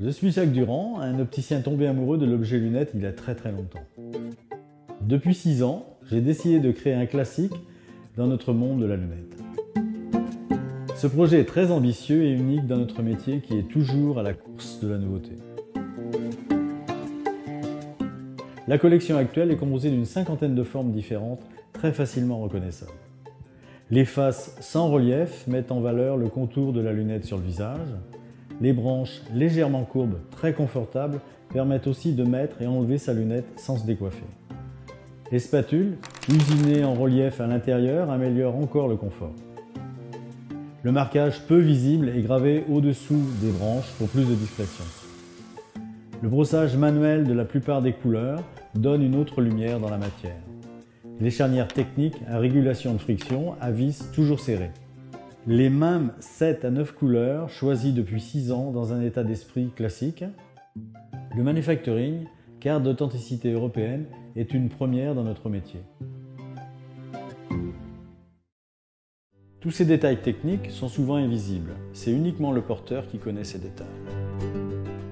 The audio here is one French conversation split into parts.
Je suis Jacques Durand, un opticien tombé amoureux de l'objet lunette il y a très longtemps. Depuis 6 ans, j'ai décidé de créer un classique dans notre monde de la lunette. Ce projet est très ambitieux et unique dans notre métier qui est toujours à la course de la nouveauté. La collection actuelle est composée d'une 50aine de formes différentes, très facilement reconnaissables. Les faces sans relief mettent en valeur le contour de la lunette sur le visage. Les branches légèrement courbes, très confortables, permettent aussi de mettre et enlever sa lunette sans se décoiffer. Les spatules, usinées en relief à l'intérieur, améliorent encore le confort. Le marquage peu visible est gravé au-dessous des branches pour plus de discrétion. Le brossage manuel de la plupart des couleurs donne une autre lumière dans la matière. Les charnières techniques à régulation de friction à vis toujours serrées. Les mêmes 7 à 9 couleurs choisies depuis 6 ans dans un état d'esprit classique. Le manufacturing, carte d'authenticité européenne, est une première dans notre métier. Tous ces détails techniques sont souvent invisibles. C'est uniquement le porteur qui connaît ces détails.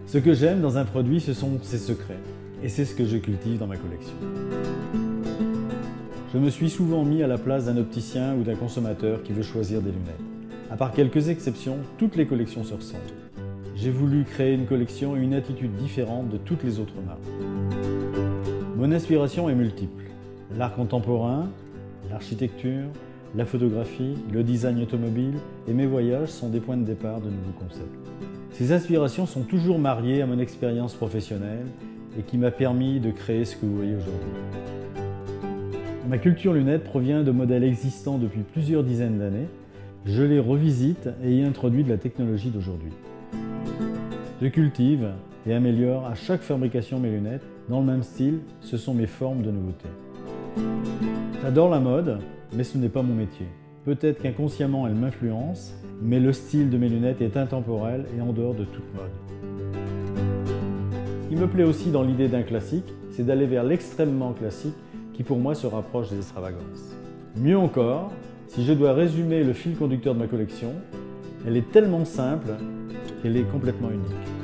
Ce que j'aime dans un produit, ce sont ses secrets. Et c'est ce que je cultive dans ma collection. Je me suis souvent mis à la place d'un opticien ou d'un consommateur qui veut choisir des lunettes. À part quelques exceptions, toutes les collections se ressemblent. J'ai voulu créer une collection et une attitude différente de toutes les autres marques. Mon inspiration est multiple. L'art contemporain, l'architecture, la photographie, le design automobile et mes voyages sont des points de départ de nouveaux concepts. Ces inspirations sont toujours mariées à mon expérience professionnelle et qui m'a permis de créer ce que vous voyez aujourd'hui. Ma culture lunette provient de modèles existants depuis plusieurs dizaines d'années. Je les revisite et y introduis de la technologie d'aujourd'hui. Je cultive et améliore à chaque fabrication mes lunettes. Dans le même style, ce sont mes formes de nouveauté. J'adore la mode, mais ce n'est pas mon métier. Peut-être qu'inconsciemment elle m'influence, mais le style de mes lunettes est intemporel et en dehors de toute mode. Ce qui me plaît aussi dans l'idée d'un classique, c'est d'aller vers l'extrêmement classique qui pour moi se rapproche des extravagances. Mieux encore, si je dois résumer le fil conducteur de ma collection, elle est tellement simple qu'elle est complètement unique.